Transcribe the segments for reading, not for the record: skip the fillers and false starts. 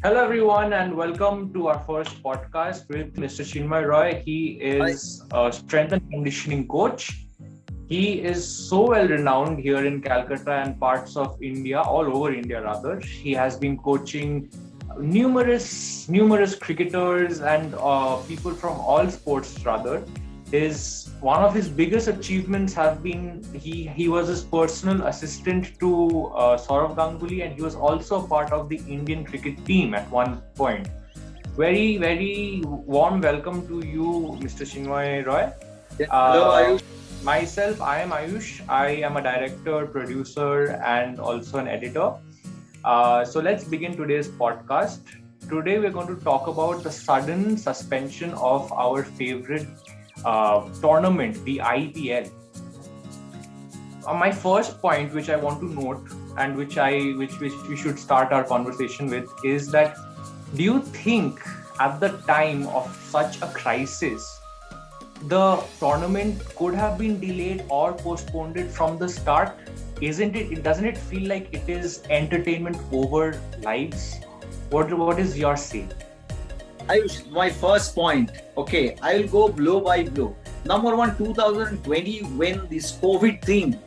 Hello, everyone, and welcome to our first podcast with Mr. Chinmay Roy. He is a strength and conditioning coach. He is so well renowned here in Calcutta and parts of India, all over India rather. He has been coaching numerous cricketers and people from all sports rather. One of his biggest achievements have been he was his personal assistant to Sourav Ganguly, and he was also a part of the Indian cricket team at one point. Very warm welcome to you, Mr. Chinmay Roy. Hello, Ayush. Myself, I am Ayush. I am a director, producer, and also an editor. So let's begin today's podcast. Today we're going to talk about the sudden suspension of our favorite tournament, the IPL. My first point, which I want to note, and which we should start our conversation with, is that do you think at the time of such a crisis, the tournament could have been delayed or postponed from the start? Isn't it? Doesn't it feel like it is entertainment over lives? What is your say? Ayush, my first point. Okay, I will go blow by blow. Number one, 2020, when this COVID thing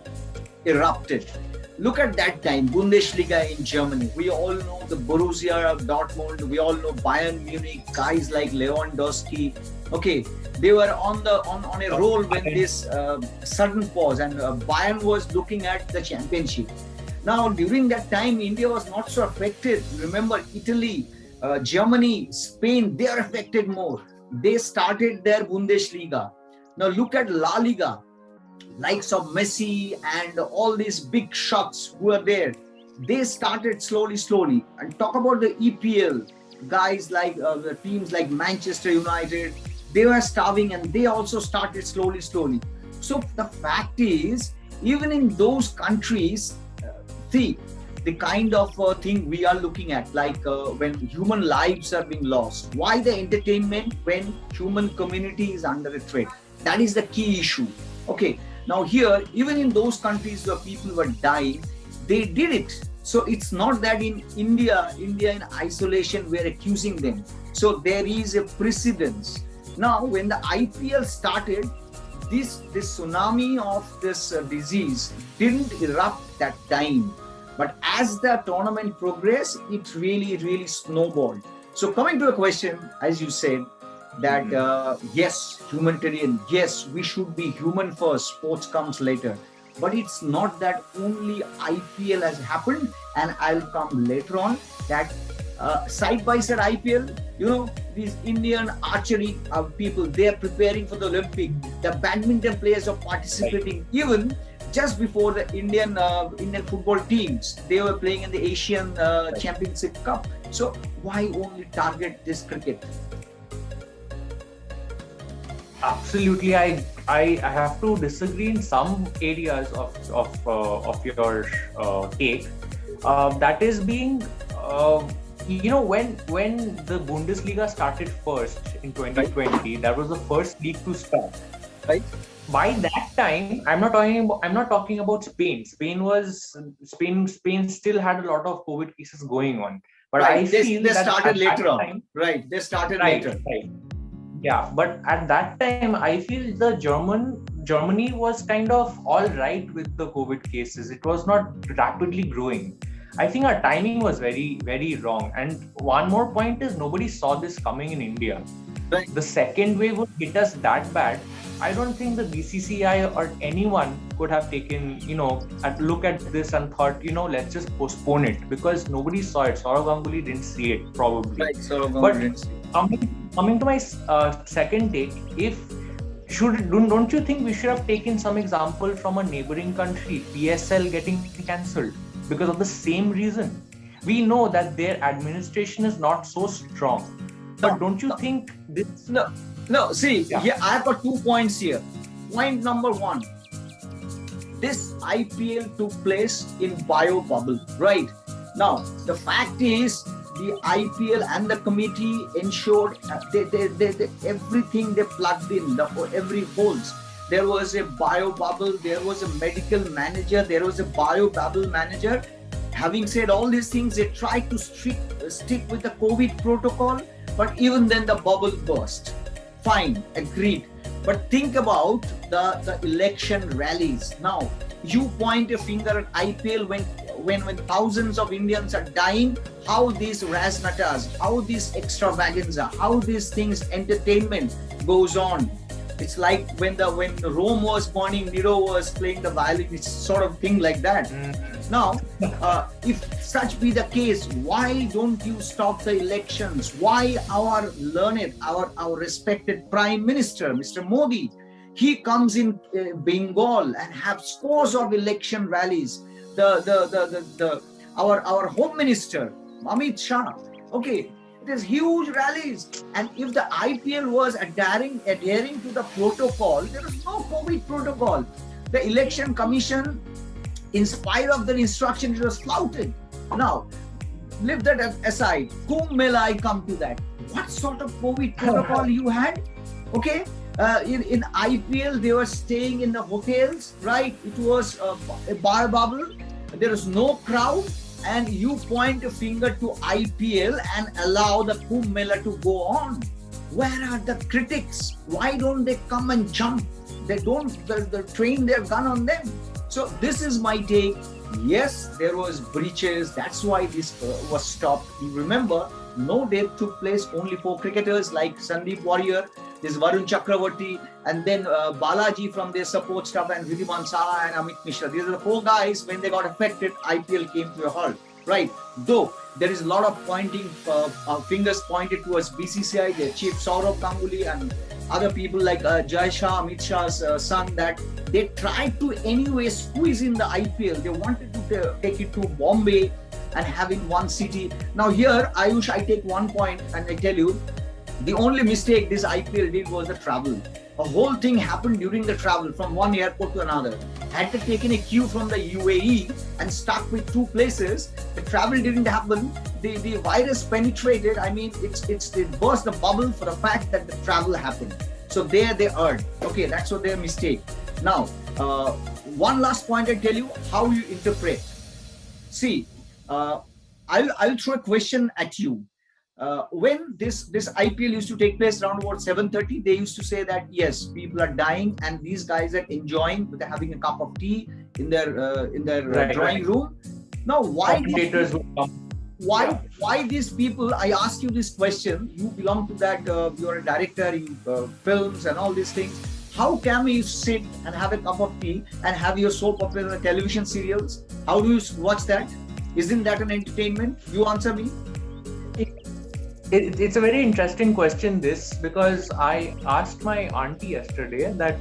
erupted. Look at that time, Bundesliga in Germany. We all know the Borussia Dortmund. We all know Bayern Munich. Guys like Lewandowski. Okay, they were on a roll when this sudden pause, and Bayern was looking at the championship. Now, during that time, India was not so affected. Remember, Italy, Germany, Spain, they are affected more. They started their Bundesliga. Now look at La Liga, likes of Messi and all these big shots who are there. They started slowly. And talk about the EPL, guys like the teams like Manchester United, they were starving and they also started slowly. So the fact is, even in those countries, see, the kind of thing we are looking at, like when human lives are being lost. Why the entertainment when human community is under a threat? That is the key issue. Okay, now here, even in those countries where people were dying, they did it. So it's not that in India in isolation, we're accusing them. So there is a precedence. Now, when the IPL started, this tsunami of this disease didn't erupt that time. But as the tournament progressed, it really snowballed. So coming to a question, as you said, that yes, humanitarian, yes, we should be human first, sports comes later. But it's not that only IPL has happened, and I'll come later on that side by side IPL, these Indian archery people, they are preparing for the Olympic. The badminton players are participating. Even just before the Indian football teams, they were playing in the Asian Championship Cup. So why only target this cricket? Absolutely, I have to disagree in some areas of your take. That is being, when the Bundesliga started first in 2020, that was the first league to start. Right. By that time, I'm not talking about Spain. Spain still had a lot of COVID cases going on. But right. I feel they that started later on. Time, right. They started right, later. Right. Yeah, but at that time, I feel the Germany was kind of all right with the COVID cases. It was not rapidly growing. I think our timing was very wrong. And one more point is, nobody saw this coming in India. Right. The second wave would hit us that bad. I don't think the BCCI or anyone could have taken, look at this and thought, let's just postpone it, because nobody saw it. Sourav Ganguly didn't see it, probably. Right, Sourav Ganguly didn't see it. Coming to my second take, don't you think we should have taken some example from a neighboring country, PSL getting cancelled because of the same reason? We know that their administration is not so strong, but don't you think this? No, see, yeah, I've got 2 points here. Point number one, this IPL took place in bio bubble, right? Now, the fact is, the IPL and the committee ensured they everything they plugged in, every holes. There was a bio bubble, there was a medical manager, there was a bio bubble manager, Having said all these things, they tried to stick with the COVID protocol, but even then the bubble burst. Fine, agreed. But think about the election rallies. Now, you point a finger at IPL when thousands of Indians are dying, how these raznatas, how this extravaganza, how these things, entertainment goes on. It's like when Rome was burning, Nero was playing the violin. It's sort of thing like that. Now, if such be the case, why don't you stop the elections? Why our learned, our respected Prime Minister, Mr. Modi, he comes in Bengal and have scores of election rallies. Our Home Minister, Amit Shah, okay, there's huge rallies. And if the IPL was adhering to the protocol, there was no COVID protocol. The Election Commission, in spite of the instruction, it was flouted. Now, leave that aside. Kumbh Mela, I come to that. What sort of COVID protocol you had? Okay. In IPL, they were staying in the hotels, right? It was a bar bubble. There was no crowd. And you point a finger to IPL and allow the Kumbh Mela to go on. Where are the critics? Why don't they come and jump? They don't train their gun on them. So this is my take. Yes, there was breaches. That's why this was stopped. You remember, no death took place. Only 4 cricketers like Sandeep Warrior, this Varun Chakravarti, and then Balaji from their support staff, and Ridhiman Saha and Amit Mishra. These are the 4 guys. When they got affected, IPL came to a halt. Right? Though there is a lot of pointing fingers pointed towards BCCI, their chief Saurav Ganguly and other people like Jai Shah, Amit Shah's son, that they tried to anyway squeeze in the IPL. They wanted to take it to Bombay and having one city. Now here, Ayush, I take one point and I tell you, the only mistake this IPL did was the travel. The whole thing happened during the travel from one airport to another. Had they taken a cue from the UAE and stuck with 2 places, the travel didn't happen. The virus penetrated. I mean, it burst the bubble for the fact that the travel happened. So there they erred. Okay, that's what their mistake. Now, one last point I tell you, how you interpret. See, I'll throw a question at you. When this IPL used to take place around about 7:30, they used to say that yes, people are dying and these guys are enjoying, but they're having a cup of tea in their drawing room. Now, why these people? I ask you this question. You belong to that. You're a director. You films and all these things. How can you sit and have a cup of tea and have your soap opera and television serials? How do you watch that? Isn't that an entertainment? You answer me. It's a very interesting question, this, because I asked my auntie yesterday that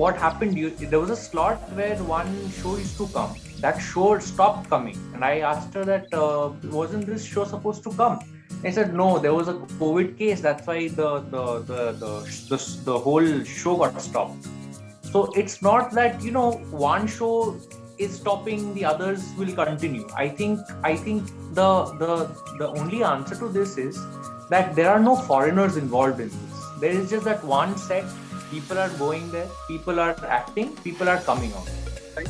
what happened. There was a slot where one show used to come. That show stopped coming, and I asked her that wasn't this show supposed to come? I said no, there was a COVID case. That's why the whole show got stopped. So it's not that one show is stopping, the others will continue. I think the only answer to this is that there are no foreigners involved in this. There is just that one set, people are going there, people are acting, people are coming out.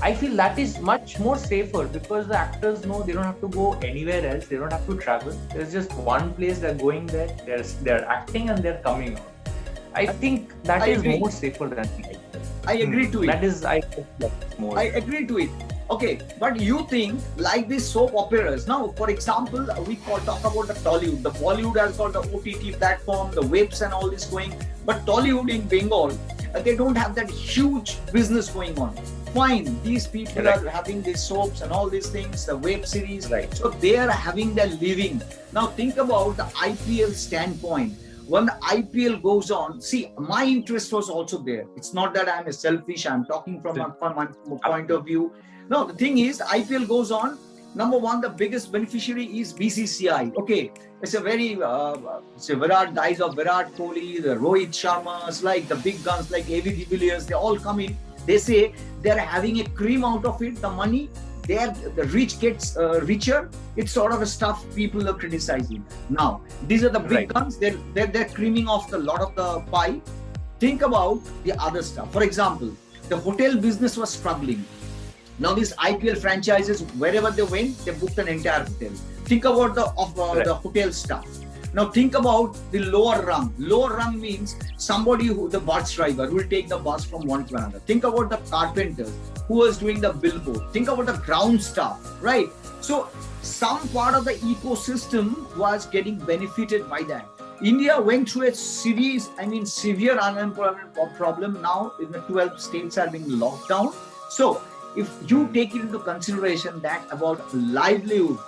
I feel that is much more safer because the actors know they don't have to go anywhere else, they don't have to travel. There's just one place, they're going there, they're acting and they're coming out. I think that is more safer than the IPL. I agree to it. That is, I agree to it. Okay, but you think like these soap operas. Now, for example, we talk about the Tollywood. The Bollywood has got the OTT platform, the webs and all this going. But Tollywood in Bengal, they don't have that huge business going on. Fine, these people are having these soaps and all these things, the web series. Right. So they are having their living. Now think about the IPL standpoint. When the IPL goes on, see, my interest was also there. It's not that I'm a selfish. I'm talking from my point of view. No, the thing is, IPL goes on. Number one, the biggest beneficiary is BCCI. Okay, it's a very, Virat guys of Virat Kohli, the Rohit Sharmas, like the big guns like A.V. de Villiers, they all come in. They say they're having a cream out of it. The money, the rich gets richer. It's sort of a stuff people are criticizing. Now, these are the big guns. They're creaming off the lot of the pie. Think about the other stuff. For example, the hotel business was struggling. Now these IPL franchises, wherever they went, they booked an entire hotel. Think about the hotel staff. Now think about the lower rung. Lower rung means somebody who, the bus driver, who will take the bus from one to another. Think about the carpenters who was doing the billboard. Think about the ground staff, right? So some part of the ecosystem was getting benefited by that. India went through a severe unemployment problem. Now in the 12 states are being locked down. So if you take it into consideration that about livelihood,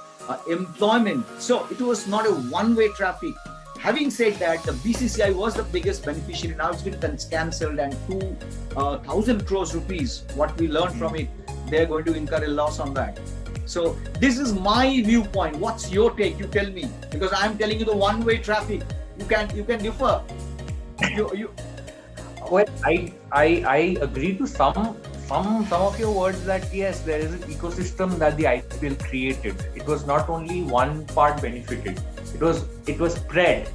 employment, so it was not a one-way traffic. Having said that, the BCCI was the biggest beneficiary. Now it's been cancelled, and 2,000 crores rupees, what we learned from it, they're going to incur a loss on that. So this is my viewpoint. What's your take? You tell me, because I'm telling you the one-way traffic. You can differ. Well, I agree to some of your words that yes, there is an ecosystem that the IPL created. It was not only one part benefited. It was spread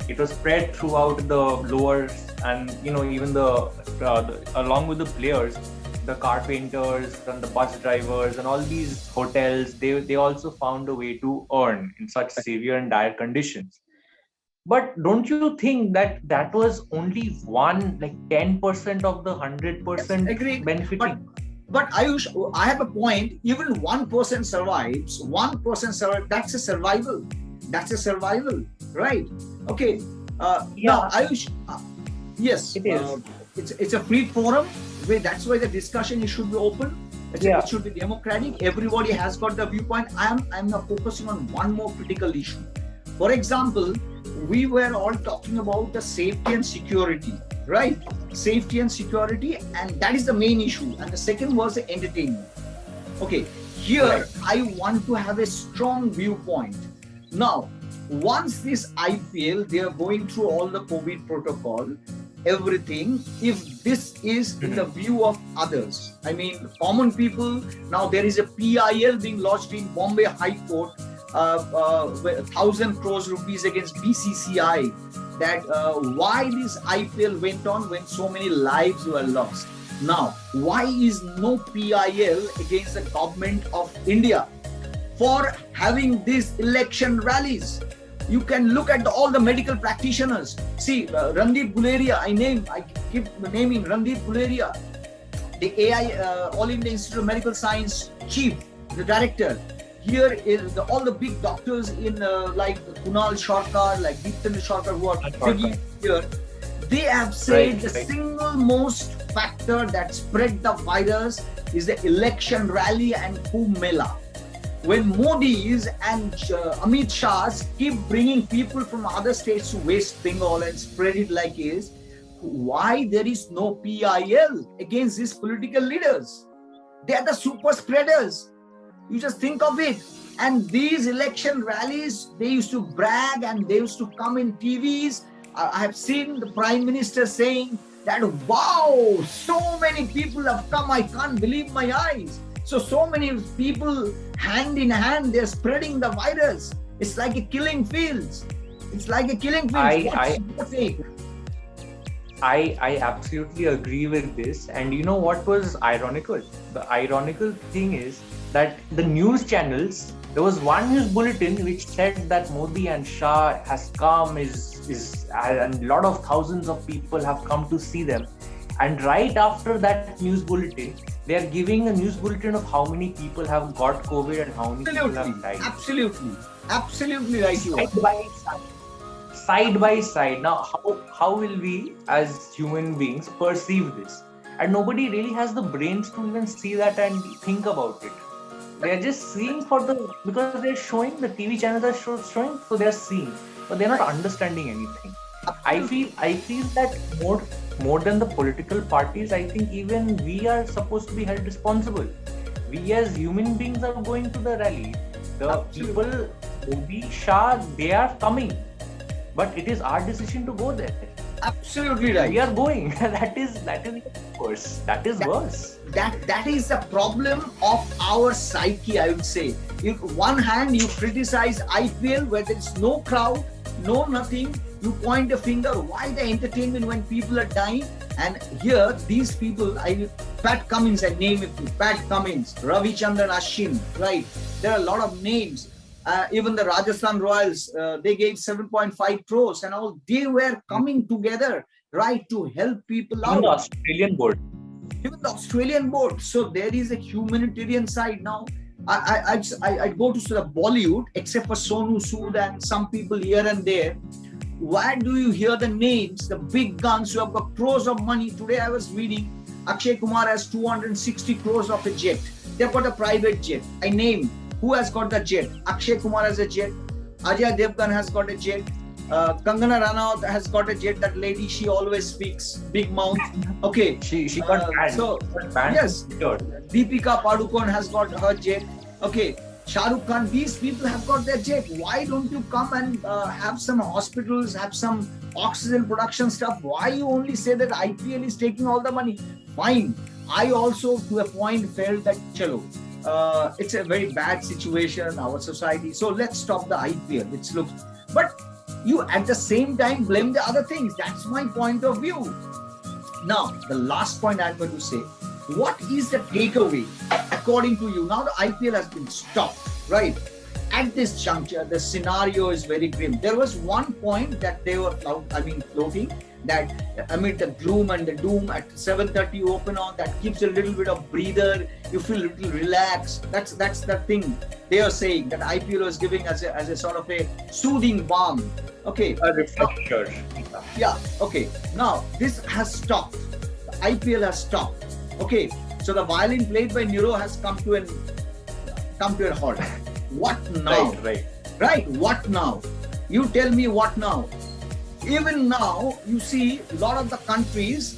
throughout the lowers, and even the along with the players, the carpenters and the bus drivers and all these hotels, they also found a way to earn in such severe and dire conditions. But don't you think that was only one, like 10% of the 100% agreed. benefiting? But Ayush, I have a point. Even 1% survives. 1% survives. That's a survival. Right? Okay. Now, Ayush, yes, it is. It's a free forum. That's why the discussion should be open. It should be democratic. Everybody has got the viewpoint. I'm now focusing on one more critical issue. For example, we were all talking about the safety and security, right? Safety and security, and that is the main issue. And the second was the entertainment. Okay, here I want to have a strong viewpoint. Now, once this IPL, they are going through all the COVID protocol, everything. If this is in the view of others, I mean, common people, now there is a PIL being lodged in Bombay High Court, 1,000 crores rupees against BCCI, that why this IPL went on when so many lives were lost. Now, why is no PIL against the government of India for having these election rallies? You can look at all the medical practitioners. See, Randeep Guleria, I keep naming Randeep Guleria, the AI, All India Institute of Medical Science chief, the director. Here is all the big doctors in like Kunal Sarkar, like Deeptendra Sarkar, who are big here. They have said the single most factor that spread the virus is the election rally and Kumbh Mela. When Modi's and Amit Shah's keep bringing people from other states to West Bengal and spread it like is, why there is no PIL against these political leaders? They are the super spreaders. You just think of it. And these election rallies, they used to brag and they used to come in TVs. I have seen the Prime Minister saying that, wow, so many people have come, I can't believe my eyes. So many people, hand in hand, they're spreading the virus. It's like a killing fields. I absolutely agree with this. And you know what was ironical? The ironical thing is that the news channels, there was one news bulletin which said that Modi and Shah has come, and a lot of thousands of people have come to see them. And right after that news bulletin, they are giving a news bulletin of how many people have got COVID and how many people have died. Absolutely right. Side by side. Now, how will we as human beings perceive this? And nobody really has the brains to even see that and think about it. They're just seeing because they're showing, the TV channels are showing, so they're seeing, but they're not understanding anything. I feel that more than the political parties, I think even we are supposed to be held responsible. We as human beings are going to the rally. The people, Modi, Shah, they are coming, but it is our decision to go there. Absolutely right. We are going. That is worse. That is worse. That is the problem of our psyche, I would say. On one hand, you criticize IPL where there is no crowd, no nothing. You point a finger, why the entertainment when people are dying? And here, these people, I Pat Cummins, I name it. Pat Cummins, Ravichandran Ashwin, right? There are a lot of names. Even the Rajasthan Royals, they gave 7.5 crores and all. They were coming together, right, to help people Even the out. Australian board. Even the Australian board. So there is a humanitarian side now. I go to the Bollywood, except for Sonu Sood and some people here and there. Why do you hear the names, the big guns who have got crores of money? Today I was reading Akshay Kumar has 260 crores of a jet. They've got a private jet. I name who has got the jet. Akshay Kumar has a jet. Ajay Devgan has got a jet. Kangana Ranaut has got a jet. That lady, she always speaks big mouth. Okay. She got banned. So banned. Yes, Deepika Padukone has got her jet. Okay. Shah Rukh Khan, these people have got their jet. Why don't you come and have some hospitals, have some oxygen production stuff? Why you only say that IPL is taking all the money? Fine. I also, to a point, felt that, chalo, it's a very bad situation, our society. So let's stop the IPL. It's look, but you at the same time blame the other things. That's my point of view. Now, the last point I'm going to say. What is the takeaway according to you? Now the IPL has been stopped, right? At this juncture, the scenario is very grim. There was one point that they were floating that amid the gloom and the doom at 7:30 open on, that gives a little bit of breather. You feel a little relaxed. That's the thing they are saying, that IPL was giving as a sort of a soothing balm. Okay. A refresher. Yeah. Okay. Now this has stopped. The IPL has stopped. Okay, so the violin played by Nero has come to a halt. What now? Right. What now? You tell me what now? Even now, you see a lot of the countries.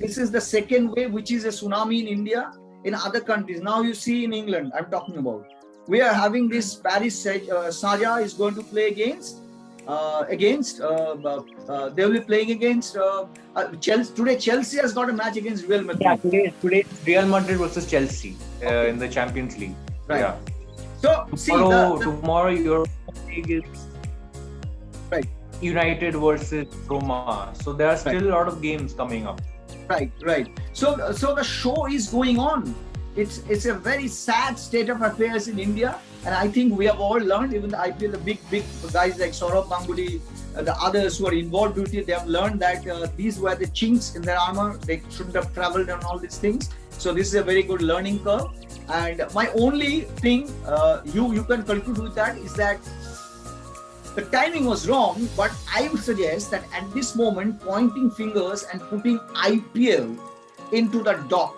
This is the second wave, which is a tsunami in India. In other countries, now you see in England, I'm talking about. We are having this Paris Saja is going to play against. They will be playing against Chelsea. Today, Chelsea has got a match against Real Madrid. Yeah, today Real Madrid versus Chelsea in the Champions League. Right. Yeah. So tomorrow your league is right. United versus Roma. So there are still a lot of games coming up. Right. So the show is going on. It's a very sad state of affairs in India. And I think we have all learned, even the IPL, the big guys like Saurav Ganguly, the others who are involved with it, they have learned that these were the chinks in their armor. They shouldn't have traveled and all these things. So this is a very good learning curve. And my only thing you can conclude with that is that the timing was wrong, but I would suggest that at this moment, pointing fingers and putting IPL into the dock,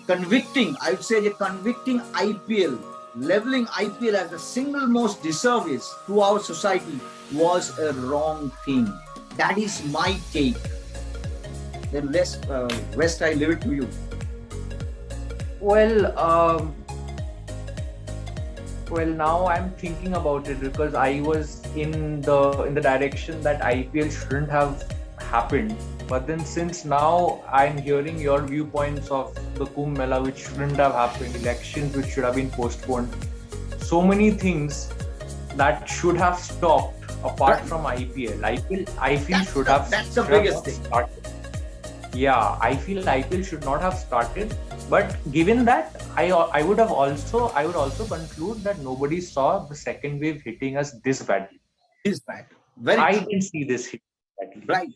convicting, I would say, convicting IPL, leveling IPL as the single most disservice to our society was a wrong thing. That is my take. Then West, I leave it to you. Well, now I'm thinking about it, because I was in the direction that IPL shouldn't have happened. But then since now I'm hearing your viewpoints of the Kumbh Mela, which shouldn't have happened, elections which should have been postponed, so many things that should have stopped apart from IPL. I feel should have. That's the biggest thing. Yeah, I feel IPL should not have started. But given that, I would also conclude that nobody saw the second wave hitting us this badly. This bad. I didn't see this hit badly. Right.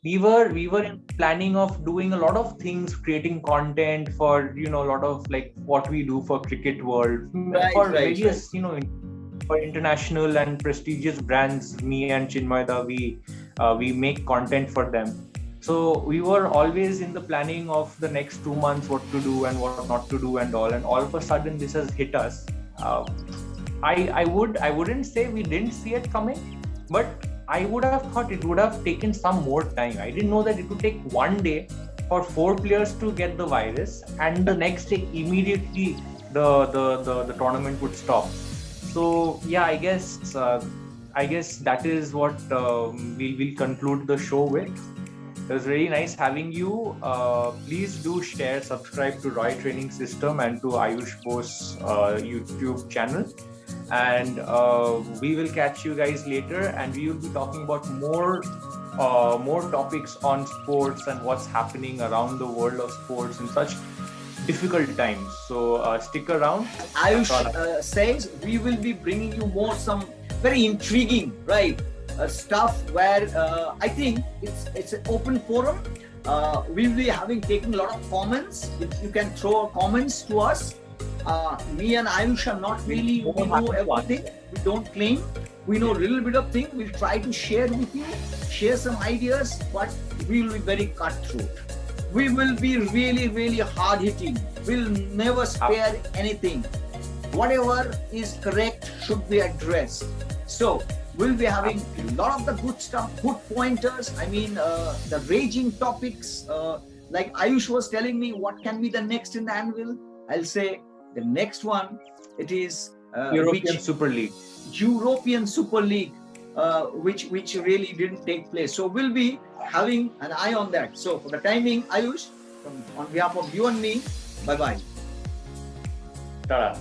We were in planning of doing a lot of things, creating content for a lot of like what we do for Cricket World, for various for international and prestigious brands. Me and Chinmayda, we make content for them. So we were always in the planning of the next 2 months, what to do and what not to do and all. And all of a sudden, this has hit us. I wouldn't say we didn't see it coming, but I would have thought it would have taken some more time. I didn't know that it would take 1 day for 4 players to get the virus, and the next day immediately the tournament would stop. So yeah, I guess that is what we'll conclude the show with. It was really nice having you. Please do share, subscribe to Roy Training System and to Ayush Bose's YouTube channel. And we will catch you guys later, and we will be talking about more more topics on sports and what's happening around the world of sports in such difficult times. So stick around. Ayush says we will be bringing you more some very intriguing, right, stuff where I think it's an open forum. We'll be taking a lot of comments. If you can throw comments to us. Me and Ayush are not really, we know everything. We don't claim. We know a little bit of thing. We'll try to share with you, share some ideas, but we will be very cutthroat. We will be really, really hard hitting. We'll never spare anything. Whatever is correct should be addressed. So we'll be having a lot of the good stuff, good pointers. I mean, the raging topics. Like Ayush was telling me, what can be the next in the anvil? I'll say the next one. It is European Super League. European Super League, which really didn't take place. So we'll be having an eye on that. So for the timing, Ayush, on behalf of you and me, bye bye. Ta-da.